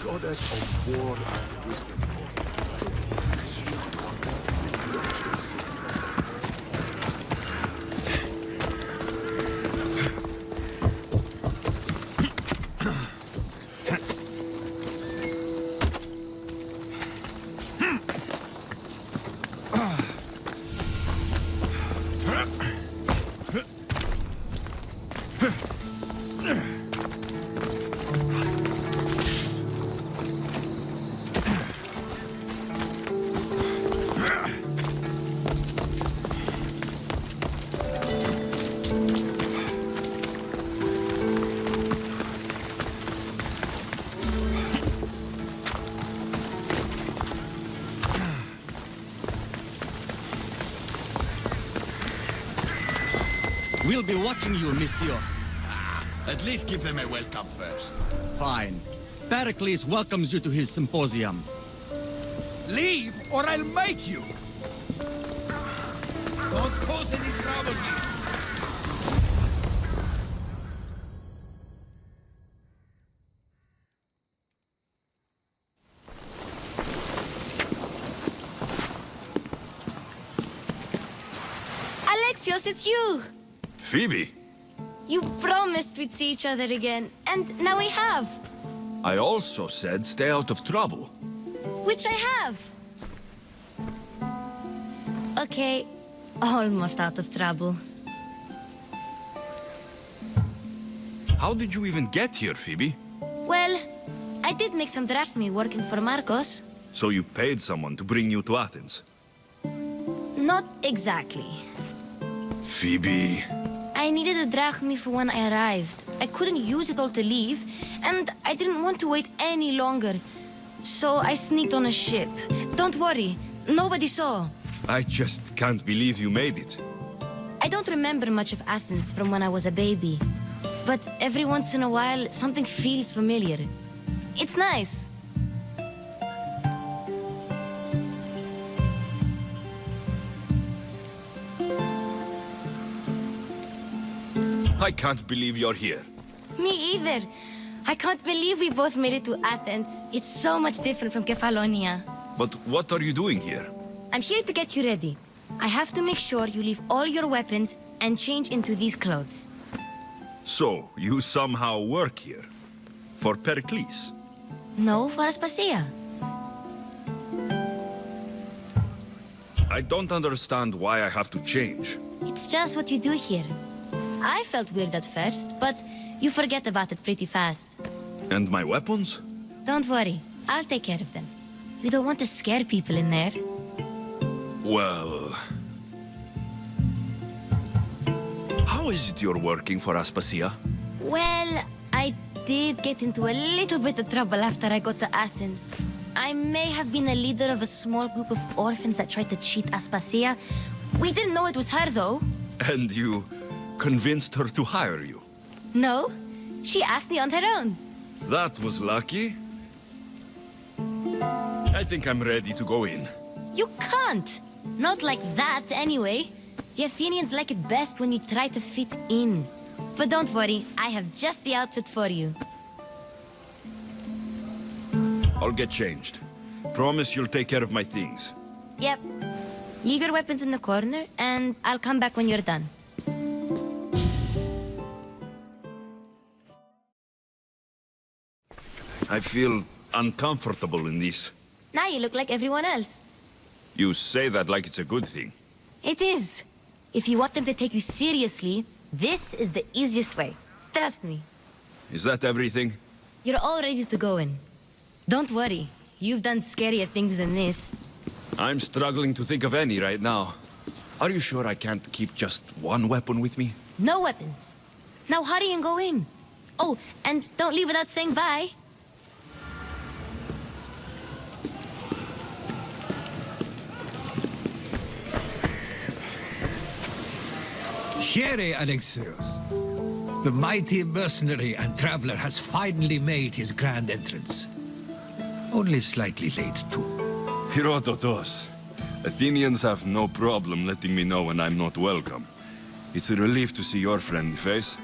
Goddess of war and wisdom. Does it please you to wonder? We'll be watching you, Mistios. At least give them a welcome first. Fine. Perikles welcomes you to his symposium. Leave, or I'll make you! Don't cause any trouble here. Alexios, it's you! Phoebe, You promised we'd see each other again, and now we have. I also said stay out of trouble. Which I have. Okay, almost out of trouble. How did you even get here, Phoebe? Well, I did make some drachmi working for Marcos. So you paid someone to bring you to Athens? Not exactly. Phoebe... I needed a drachmi for when I arrived. I couldn't use it all to leave, and I didn't want to wait any longer. So I sneaked on a ship. Don't worry, nobody saw. I just can't believe you made it. I don't remember much of Athens from when I was a baby. But every once in a while, something feels familiar. It's nice. I can't believe you're here. Me either. I can't believe we both made it to Athens. It's so much different from Kefalonia. But what are you doing here? I'm here to get you ready. I have to make sure you leave all your weapons and change into these clothes. So, you somehow work here? For Perikles? No, for Aspasia. I don't understand why I have to change. It's just what you do here. I felt weird at first, but you forget about it pretty fast. And my weapons? Don't worry, I'll take care of them. You don't want to scare people in there. Well... How is it you're working for Aspasia? Well, I did get into a little bit of trouble after I got to Athens. I may have been a leader of a small group of orphans that tried to cheat Aspasia. We didn't know it was her, though. And you convinced her to hire you? No, she asked me on her own. That was lucky. I think I'm ready to go in. You can't. Not like that, anyway. The Athenians like it best when you try to fit in. But don't worry, I have just the outfit for you. I'll get changed. Promise you'll take care of my things. Yep. Leave your weapons in the corner, and I'll come back when you're done. I feel uncomfortable in this. Now you look like everyone else. You say that like it's a good thing. It is. If you want them to take you seriously, this is the easiest way. Trust me. Is that everything? You're all ready to go in. Don't worry. You've done scarier things than this. I'm struggling to think of any right now. Are you sure I can't keep just one weapon with me? No weapons. Now hurry and go in. Oh, and don't leave without saying bye. Here, Alexios. The mighty mercenary and traveler has finally made his grand entrance. Only slightly late, too. Herodotos. Athenians have no problem letting me know when I'm not welcome. It's a relief to see your friendly face.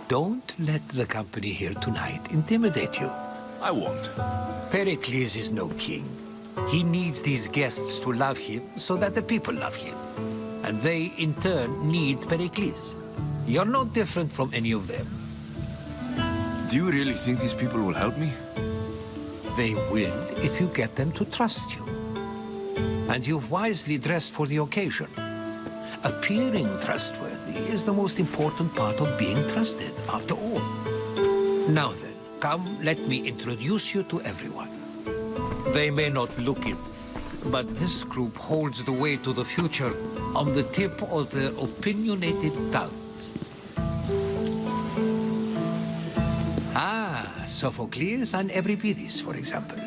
Don't let the company here tonight intimidate you. I won't. Perikles is no king. He needs these guests to love him so that the people love him. And they, in turn, need Perikles. You're no different from any of them. Do you really think these people will help me? They will if you get them to trust you. And you've wisely dressed for the occasion. Appearing trustworthy is the most important part of being trusted, after all. Now then, come, let me introduce you to everyone. They may not look it, but this group holds the way to the future on the tip of their opinionated tongues. Sophocles and Euripides, for example.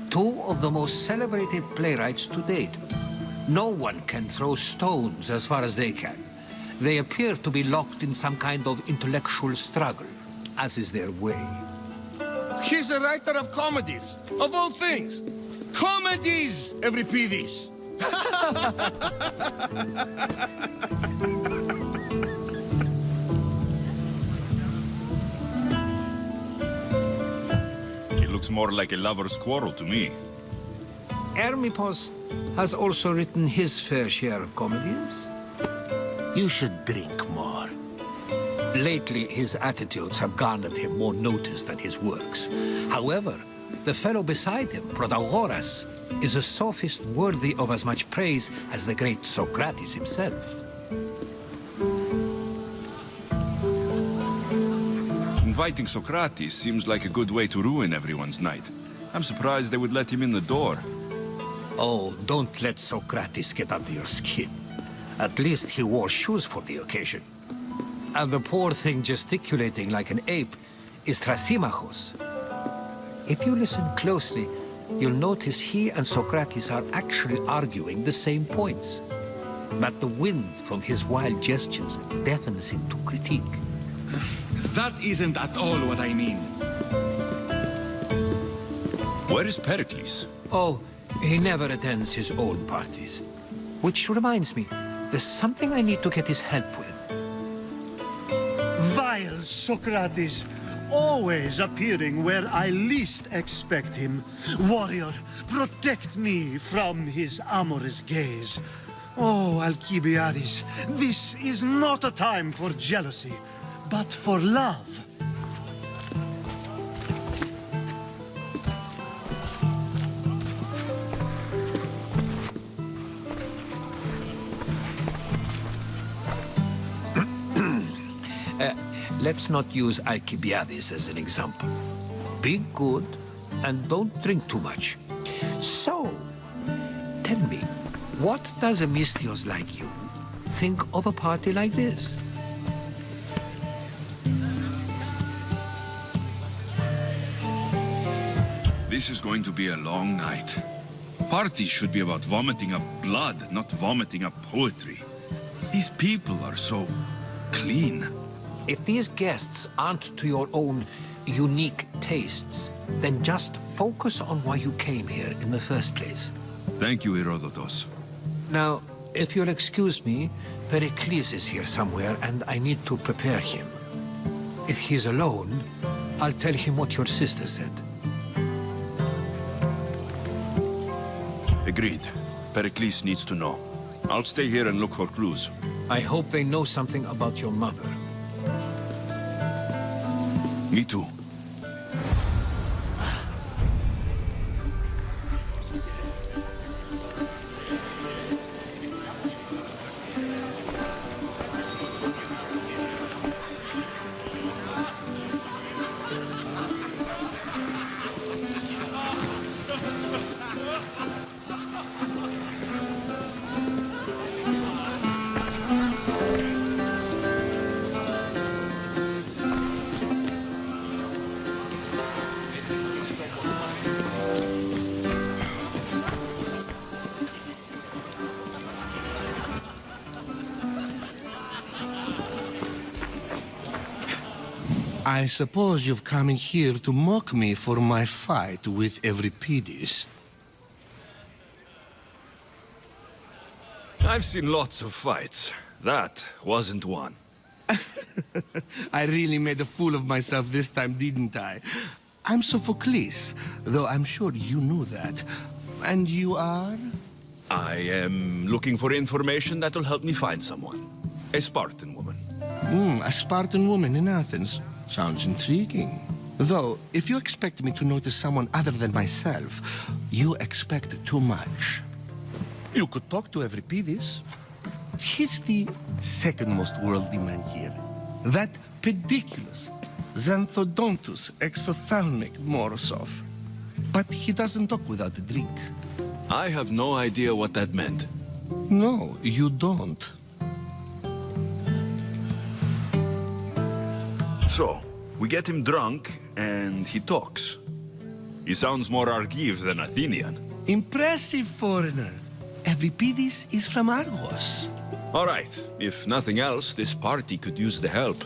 Two of the most celebrated playwrights to date. No one can throw stones as far as they can. They appear to be locked in some kind of intellectual struggle, as is their way. He's a writer of comedies, of all things. Comedies, Euripides. Looks more like a lover's quarrel to me. Hermippos has also written his fair share of comedies. You should drink more. Lately, his attitudes have garnered him more notice than his works. However, the fellow beside him, Protagoras, is a sophist worthy of as much praise as the great Socrates himself. Inviting Socrates seems like a good way to ruin everyone's night. I'm surprised they would let him in the door. Oh, don't let Socrates get under your skin. At least he wore shoes for the occasion. And the poor thing gesticulating like an ape is Thrasymachos. If you listen closely, you'll notice he and Socrates are actually arguing the same points. But the wind from his wild gestures deafens him to critique. That isn't at all what I mean. Where is Perikles? Oh, he never attends his own parties. Which reminds me, there's something I need to get his help with. Vile Socrates, always appearing where I least expect him. Warrior, protect me from his amorous gaze. Oh, Alcibiades, this is not a time for jealousy, but for love. Let's not use Alcibiades as an example. Be good and don't drink too much. So, tell me, what does a Mystios like you think of a party like this? This is going to be a long night. Parties should be about vomiting up blood, not vomiting up poetry. These people are so clean. If these guests aren't to your own unique tastes, then just focus on why you came here in the first place. Thank you, Herodotus. Now, if you'll excuse me, Perikles is here somewhere and I need to prepare him. If he's alone, I'll tell him what your sister said. Agreed. Perikles needs to know. I'll stay here and look for clues. I hope they know something about your mother. Me too. I suppose you've come in here to mock me for my fight with Euripides. I've seen lots of fights. That wasn't one. I really made a fool of myself this time, didn't I? I'm Sophocles, though I'm sure you knew that. And you are? I am looking for information that will help me find someone. A Spartan woman. A Spartan woman in Athens. Sounds intriguing. Though, if you expect me to notice someone other than myself, you expect too much. You could talk to Euripides. He's the second most worldly man here. That pediculous, xanthodontus exophthalmic Morosov. But he doesn't talk without a drink. I have no idea what that meant. No, you don't. So, we get him drunk, and he talks. He sounds more Argive than Athenian. Impressive, foreigner. Euripides is from Argos. All right, if nothing else, this party could use the help.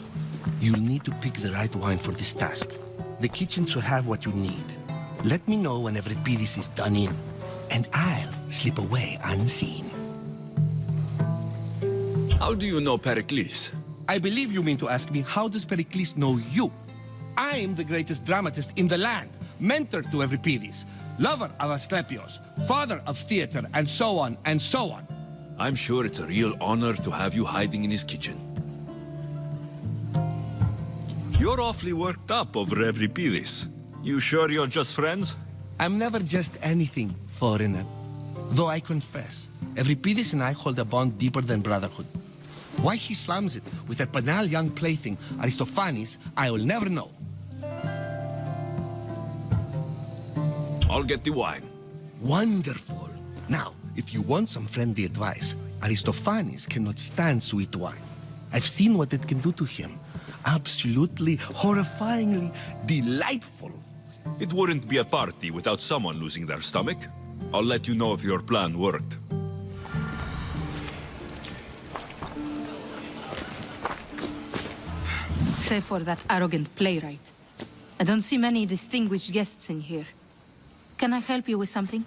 You'll need to pick the right wine for this task. The kitchen should have what you need. Let me know when Euripides is done in, and I'll slip away unseen. How do you know Perikles? I believe you mean to ask me, how does Pericles know you? I'm the greatest dramatist in the land, mentor to Euripides, lover of Asclepios, father of theater, and so on, and so on. I'm sure it's a real honor to have you hiding in his kitchen. You're awfully worked up over Euripides. You sure you're just friends? I'm never just anything, foreigner. Though I confess, Euripides and I hold a bond deeper than brotherhood. Why he slams it with a banal young plaything, Aristophanes, I will never know. I'll get the wine. Wonderful. Now, if you want some friendly advice, Aristophanes cannot stand sweet wine. I've seen what it can do to him. Absolutely, horrifyingly delightful. It wouldn't be a party without someone losing their stomach. I'll let you know if your plan worked. Save for that arrogant playwright. I don't see many distinguished guests in here. Can I help you with something?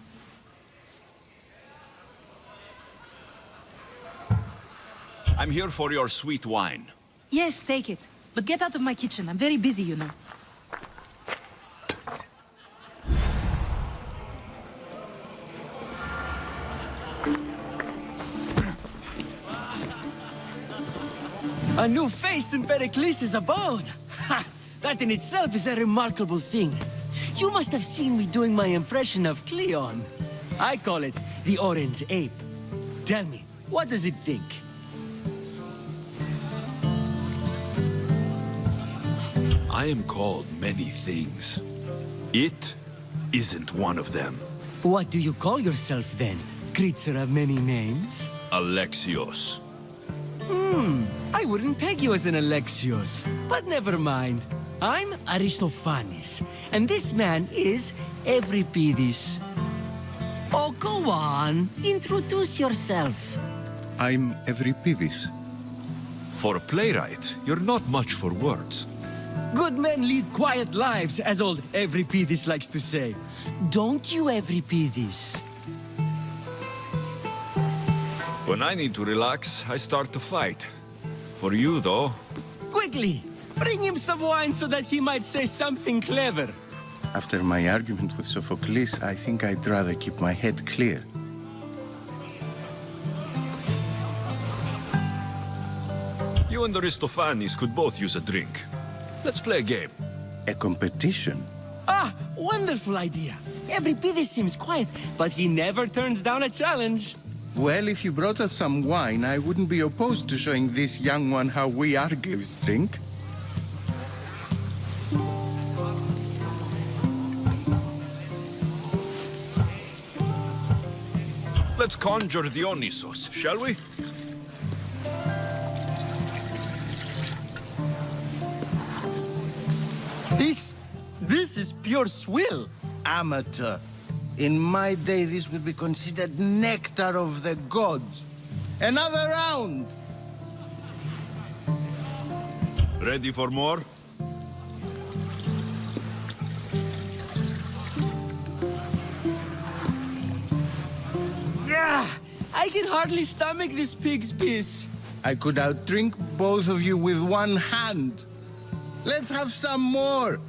I'm here for your sweet wine. Yes, take it. But get out of my kitchen. I'm very busy, you know. A new face in Perikles' abode! Ha! That in itself is a remarkable thing. You must have seen me doing my impression of Cleon. I call it the Orange Ape. Tell me, what does it think? I am called many things. It isn't one of them. What do you call yourself then? Creature of many names? Alexios. I wouldn't peg you as an Alexios, but never mind. I'm Aristophanes, and this man is Euripides. Oh, go on. Introduce yourself. I'm Euripides. For a playwright, you're not much for words. Good men lead quiet lives, as old Euripides likes to say. Don't you, Euripides? When I need to relax, I start to fight. For you, though, Quickly, bring him some wine so that he might say something clever. After my argument with Sophocles, I think I'd rather keep my head clear. you and Aristophanes could both use a drink. Let's play a game. A competition? Ah, wonderful idea. Euripides seems quiet, but he never turns down a challenge. Well, if you brought us some wine, I wouldn't be opposed to showing this young one how we Argives drink. Let's conjure Dionysos, shall we? This is pure swill. Amateur. In my day, this would be considered nectar of the gods. Another round! Ready for more? Yeah, I can hardly stomach this pig's piss. I could outdrink both of you with one hand. Let's have some more.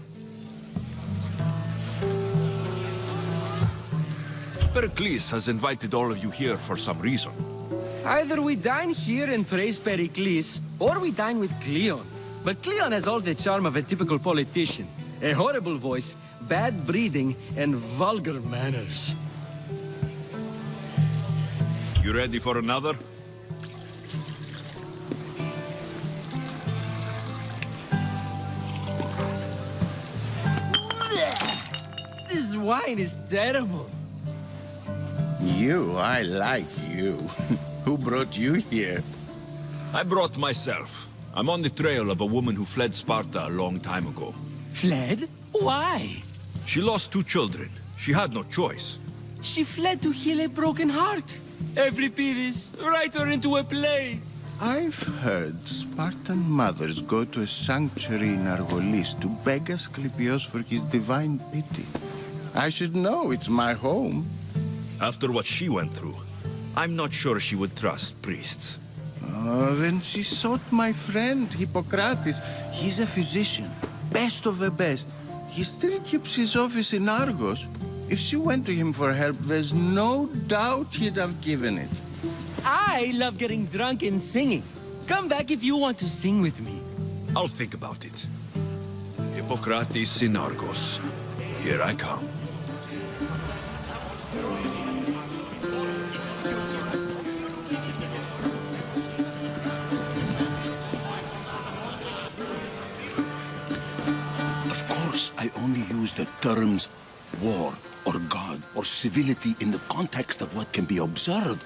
Perikles has invited all of you here for some reason. Either we dine here and praise Perikles, or we dine with Cleon. But Cleon has all the charm of a typical politician. A horrible voice, bad breeding, and vulgar manners. You ready for another? This wine is terrible. I like you. Who brought you here? I brought myself. I'm on the trail of a woman who fled Sparta a long time ago. Fled? Why? She lost 2 children. She had no choice. She fled to heal a broken heart. Euripides, write her into a play. I've heard Spartan mothers go to a sanctuary in Argolis to beg Asclepios for his divine pity. I should know, it's my home. After what she went through, I'm not sure she would trust priests. Oh, then she sought my friend, Hippocrates. He's a physician, best of the best. He still keeps his office in Argos. If she went to him for help, there's no doubt he'd have given it. I love getting drunk and singing. Come back if you want to sing with me. I'll think about it. Hippocrates in Argos. Here I come. Of course, I only use the terms war or God or civility in the context of what can be observed.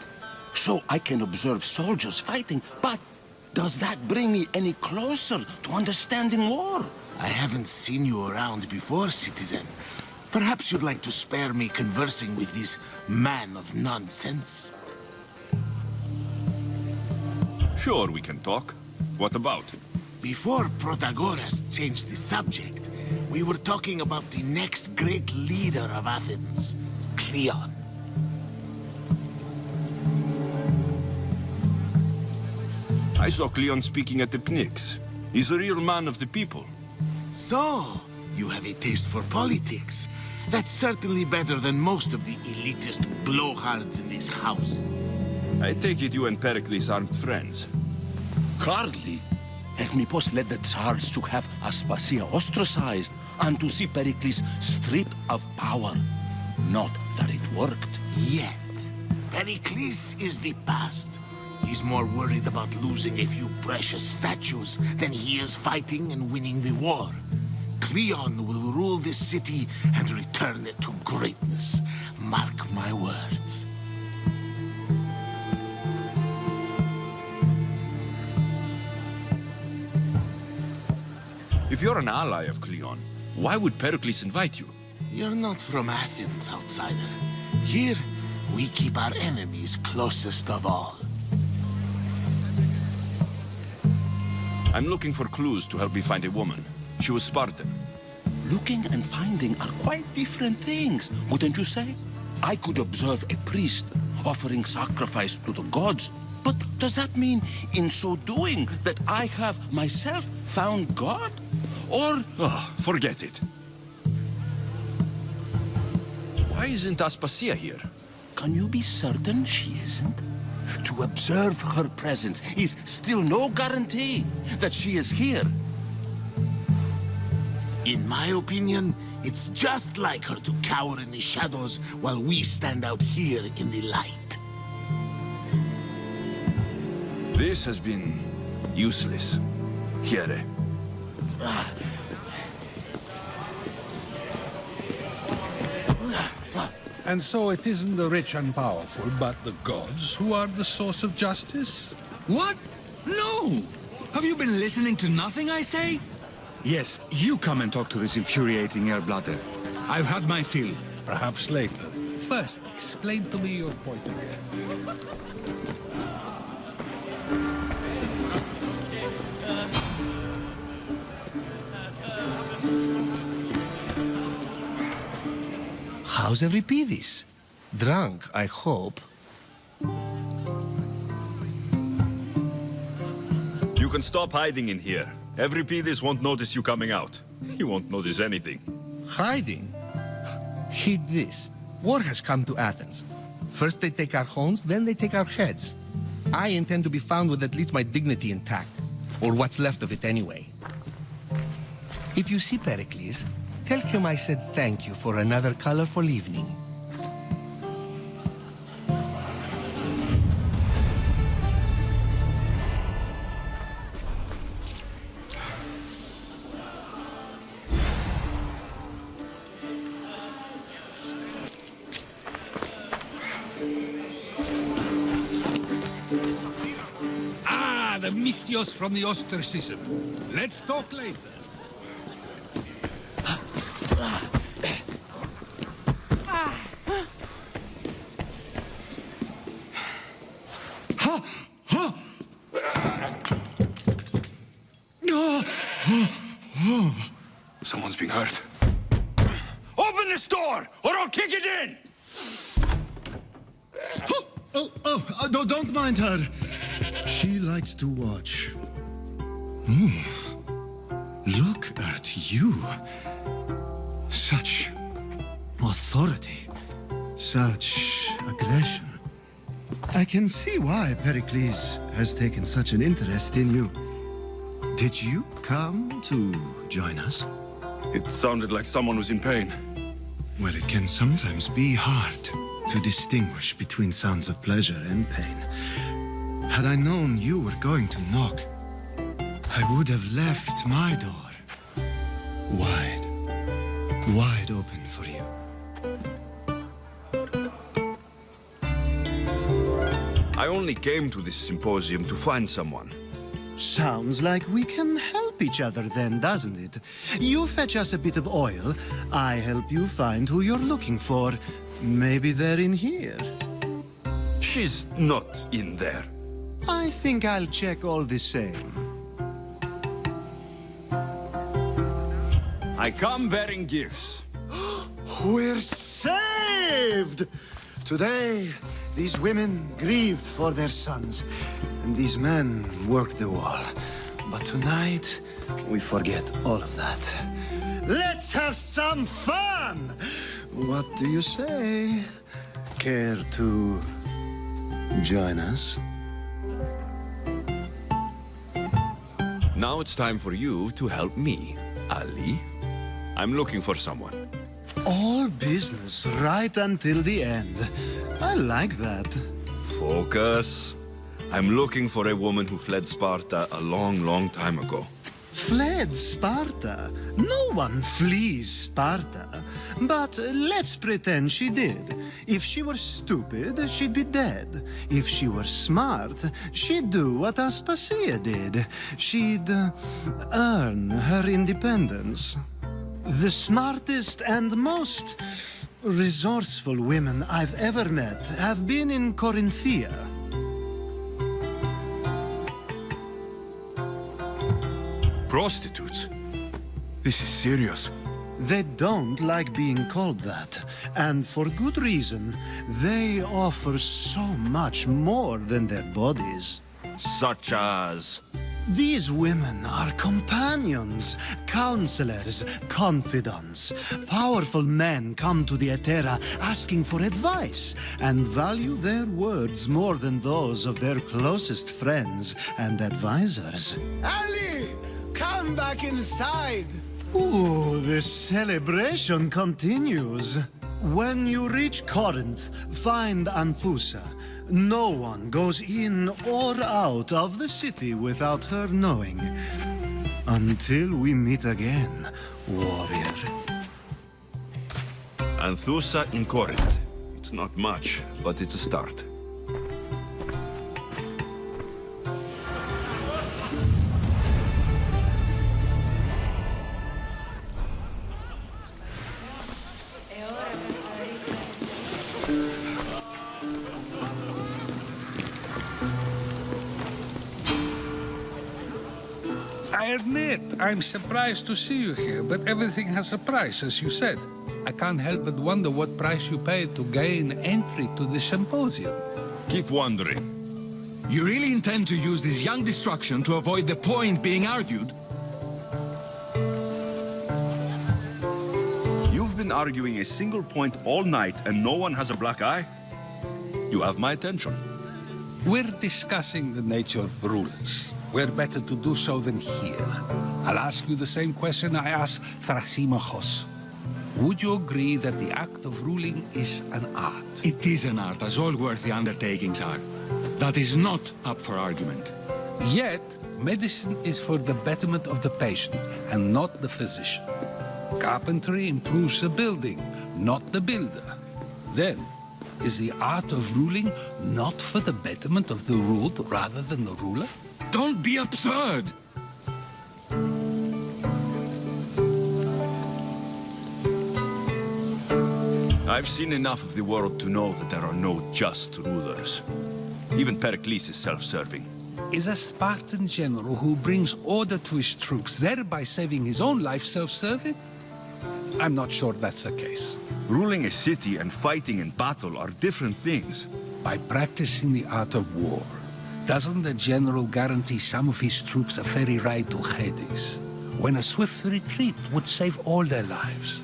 So I can observe soldiers fighting, but does that bring me any closer to understanding war? I haven't seen you around before, citizen. Perhaps you'd like to spare me conversing with this man of nonsense? Sure, we can talk. What about? Before Protagoras changed the subject, we were talking about the next great leader of Athens, Cleon. I saw Cleon speaking at the Pnyx. He's a real man of the people. So, you have a taste for politics. That's certainly better than most of the elitist blowhards in this house. I take it you and Perikles aren't friends. Hardly. Hermippos led the Tsars to have Aspasia ostracized and to see Pericles stripped of power. Not that it worked. Yet, Perikles is the past. He's more worried about losing a few precious statues than he is fighting and winning the war. Cleon will rule this city and return it to greatness. Mark my words. If you're an ally of Cleon, why would Perikles invite you? You're not from Athens, outsider. Here, we keep our enemies closest of all. I'm looking for clues to help me find a woman. She was Spartan. Looking and finding are quite different things, wouldn't you say? I could observe a priest offering sacrifice to the gods, but does that mean, in so doing, that I have myself found God? Or... Oh, forget it. Why isn't Aspasia here? Can you be certain she isn't? To observe her presence is still no guarantee that she is here. In my opinion, it's just like her to cower in the shadows while we stand out here in the light. This has been useless. Here. And so it isn't the rich and powerful, but the gods who are the source of justice? What? No! Have you been listening to nothing I say? Yes, you come and talk to this infuriating airbladder. I've had my fill. Perhaps later. First, explain to me your point again. How's Euripides? Drunk, I hope. can stop hiding in here. Everypedes won't notice you coming out. He won't notice anything. Hiding? Heed this. War has come to Athens. First they take our homes, then they take our heads. I intend to be found with at least my dignity intact. Or what's left of it anyway. If you see Perikles, tell him I said thank you for another colorful evening. Ah, the Mystios from the ostracism. Let's talk later. Someone's being hurt. Open this door, or I'll kick it in! Don't mind her. She likes to watch. Look at you. Such authority. Such aggression. I can see why Perikles has taken such an interest in you. Did you come to join us? It sounded like someone was in pain. Well, it can sometimes be hard to distinguish between sounds of pleasure and pain. Had I known you were going to knock, I would have left my door wide open for you. I only came to this symposium to find someone. Sounds like we can help each other then, doesn't it? You fetch us a bit of oil, I help you find who you're looking for. Maybe they're in here. She's not in there. I think I'll check all the same. I come bearing gifts. We're saved! Today, these women grieved for their sons, and these men worked the wall. But tonight, we forget all of that. Let's have some fun! What do you say? Care to join us? Now it's time for you to help me, Ali. I'm looking for someone. All business right until the end. I like that. Focus. I'm looking for a woman who fled Sparta a long, long time ago. Fled Sparta? No one flees Sparta. But let's pretend she did. If she were stupid, she'd be dead. If she were smart, she'd do what Aspasia did. She'd earn her independence. The smartest and most resourceful women I've ever met have been in Corinthia. Prostitutes? This is serious. They don't like being called that, and for good reason. They offer so much more than their bodies. Such as? These women are companions, counselors, confidants. Powerful men come to the Etera asking for advice and value their words more than those of their closest friends and advisors. Ali! Come back inside! Ooh, the celebration continues. When you reach Corinth, find Anthusa. No one goes in or out of the city without her knowing. Until we meet again, warrior. Anthusa in Corinth. It's not much, but it's a start. I admit, I'm surprised to see you here, but everything has a price, as you said. I can't help but wonder what price you paid to gain entry to the Symposium. Keep wondering. You really intend to use this young destruction to avoid the point being argued? You've been arguing a single point all night and no one has a black eye? You have my attention. We're discussing the nature of rulers. Where better to do so than here? I'll ask you the same question I asked Thrasimachos. Would you agree that the act of ruling is an art? It is an art, as all worthy undertakings are. That is not up for argument. Yet, medicine is for the betterment of the patient and not the physician. Carpentry improves the building, not the builder. Then, is the art of ruling not for the betterment of the ruled rather than the ruler? Don't be absurd! I've seen enough of the world to know that there are no just rulers. Even Perikles is self-serving. Is a Spartan general who brings order to his troops, thereby saving his own life, self-serving? I'm not sure that's the case. Ruling a city and fighting in battle are different things. By practicing the art of war, doesn't the general guarantee some of his troops a ferry ride to Hades, when a swift retreat would save all their lives?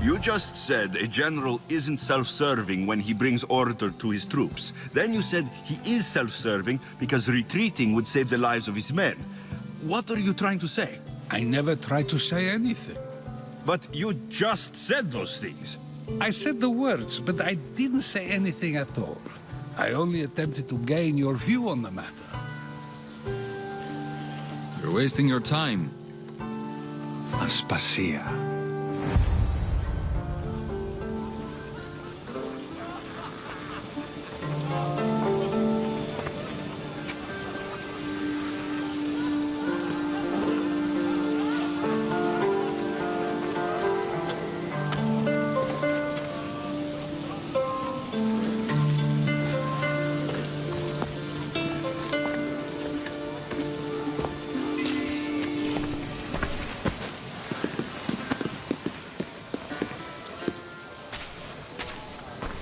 You just said a general isn't self-serving when he brings order to his troops. Then you said he is self-serving because retreating would save the lives of his men. What are you trying to say? I never tried to say anything. But you just said those things. I said the words, but I didn't say anything at all. I only attempted to gain your view on the matter. You're wasting your time. Aspasia.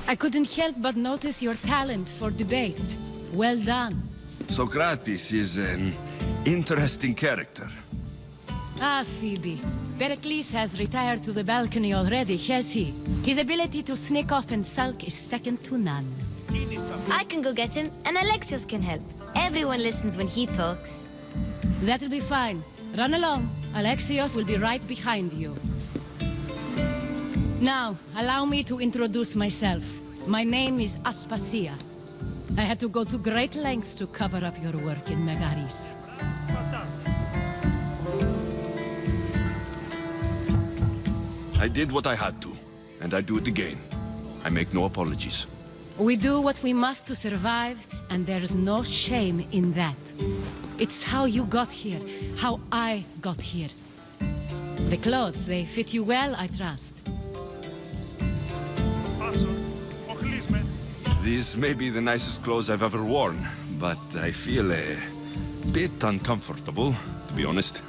I couldn't help but notice your talent for debate. Well done. Socrates is an interesting character. Ah, Phoebe. Perikles has retired to the balcony already, has he? His ability to sneak off and sulk is second to none. I can go get him, and Alexios can help. Everyone listens when he talks. That'll be fine. Run along. Alexios will be right behind you. Now, allow me to introduce myself. My name is Aspasia. I had to go to great lengths to cover up your work in Megaris. I did what I had to, and I do it again. I make no apologies. We do what we must to survive, and there's no shame in that. It's how you got here, how I got here. The clothes, they fit you well, I trust. These may be the nicest clothes I've ever worn, but I feel a bit uncomfortable, to be honest.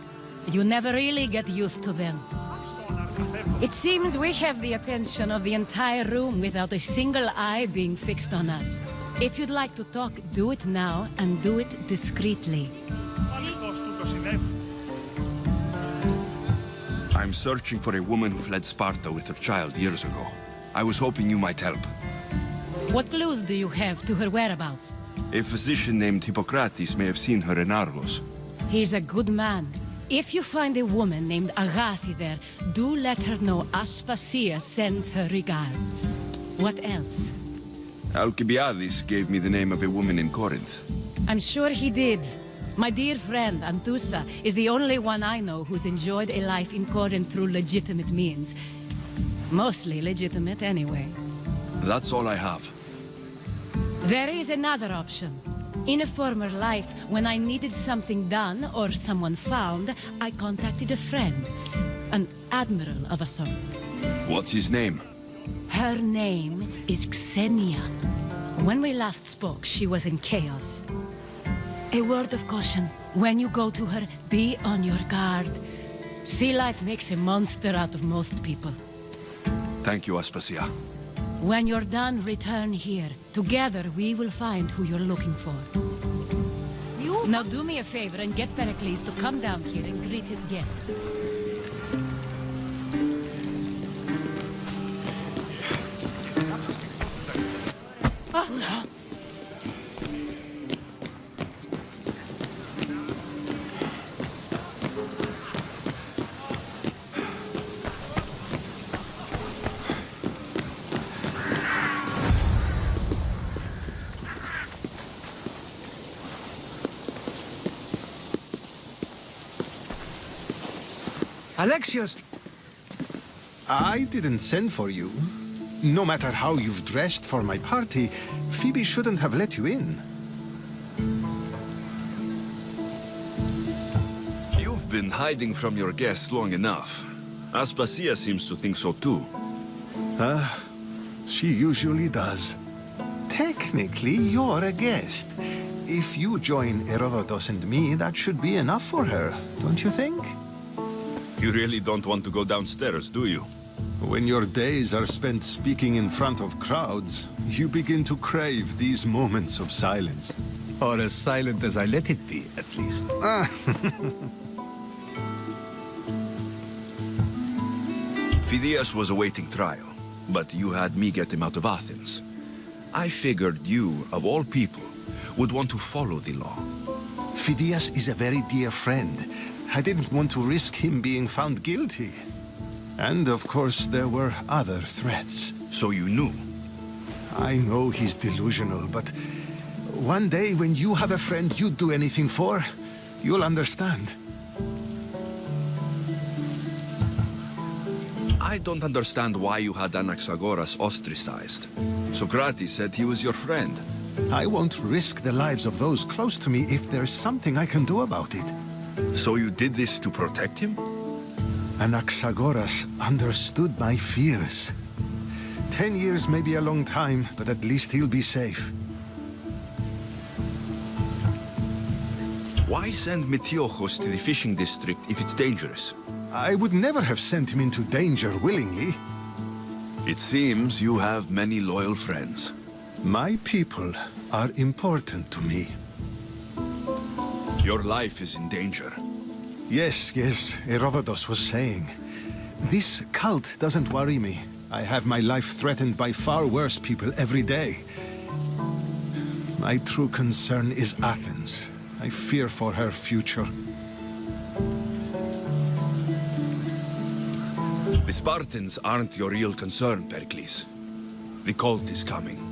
You never really get used to them. It seems we have the attention of the entire room without a single eye being fixed on us. If you'd like to talk, do it now, and do it discreetly. I'm searching for a woman who fled Sparta with her child years ago. I was hoping you might help. What clues do you have to her whereabouts? A physician named Hippocrates may have seen her in Argos. He's a good man. If you find a woman named Agathi there, do let her know Aspasia sends her regards. What else? Alcibiades gave me the name of a woman in Corinth. I'm sure he did. My dear friend, Anthusa, is the only one I know who's enjoyed a life in Corinth through legitimate means. Mostly legitimate, anyway. That's all I have. There is another option. In a former life, when I needed something done or someone found, I contacted a friend. An admiral of a sort. What's his name? Her name is Xenia. When we last spoke, she was in chaos. A word of caution. When you go to her, be on your guard. Sea life makes a monster out of most people. Thank you, Aspasia. When you're done, return here. Together, we will find who you're looking for. Now do me a favor and get Perikles to come down here and greet his guests. Alexios! I didn't send for you. No matter how you've dressed for my party, Phoebe shouldn't have let you in. You've been hiding from your guests long enough. Aspasia seems to think so too. She usually does. Technically, you're a guest. If you join Herodotus and me, that should be enough for her, don't you think? You really don't want to go downstairs, do you? When your days are spent speaking in front of crowds, you begin to crave these moments of silence. Or as silent as I let it be, at least. Phidias was awaiting trial, but you had me get him out of Athens. I figured you, of all people, would want to follow the law. Phidias is a very dear friend. I didn't want to risk him being found guilty. And of course, there were other threats. So you knew? I know he's delusional, but one day when you have a friend you'd do anything for, you'll understand. I don't understand why you had Anaxagoras ostracized. Socrates said he was your friend. I won't risk the lives of those close to me if there's something I can do about it. So you did this to protect him? Anaxagoras understood my fears. 10 years may be a long time, but at least he'll be safe. Why send Metiochos to the fishing district if it's dangerous? I would never have sent him into danger willingly. It seems you have many loyal friends. My people are important to me. Your life is in danger. Yes, Herodotus was saying. This cult doesn't worry me. I have my life threatened by far worse people every day. My true concern is Athens. I fear for her future. The Spartans aren't your real concern, Perikles. The cult is coming,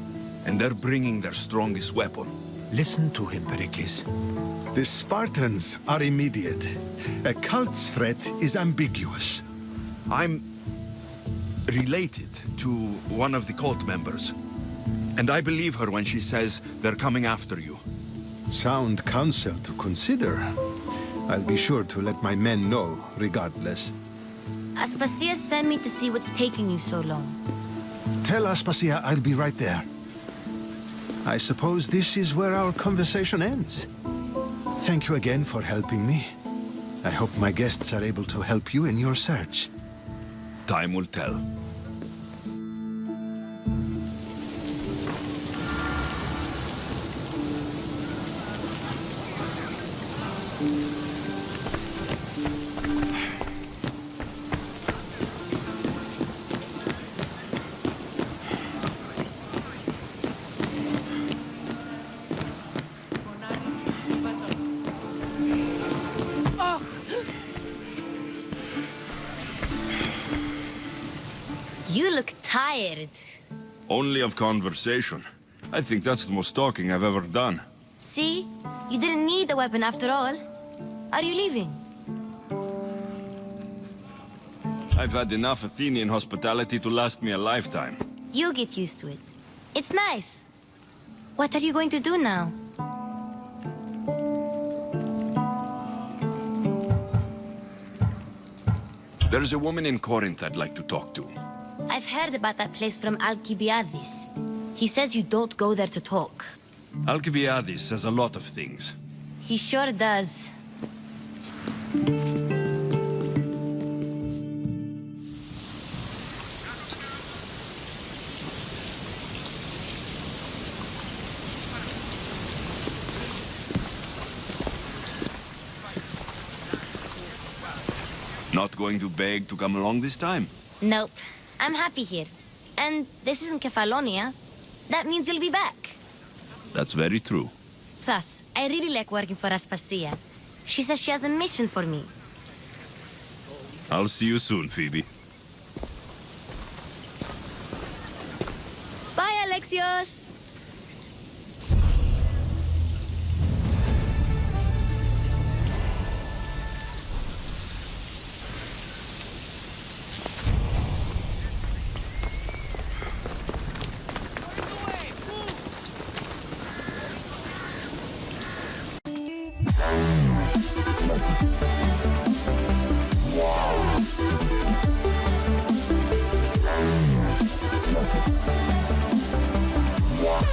and they're bringing their strongest weapon. Listen to him, Perikles. The Spartans are immediate. A cult's threat is ambiguous. I'm related to one of the cult members, and I believe her when she says they're coming after you. Sound counsel to consider. I'll be sure to let my men know, regardless. Aspasia sent me to see what's taking you so long. Tell Aspasia I'll be right there. I suppose this is where our conversation ends. Thank you again for helping me. I hope my guests are able to help you in your search. Time will tell. You look tired. Only of conversation. I think that's the most talking I've ever done. See? You didn't need the weapon after all. Are you leaving? I've had enough Athenian hospitality to last me a lifetime. You get used to it. It's nice. What are you going to do now? There's a woman in Corinth I'd like to talk to. I've heard about that place from Alcibiades. He says you don't go there to talk. Alcibiades says a lot of things. He sure does. Not going to beg to come along this time? Nope. I'm happy here. And this isn't Kefalonia. That means you'll be back. That's very true. Plus, I really like working for Aspasia. She says she has a mission for me. I'll see you soon, Phoebe. Bye, Alexios! Wow.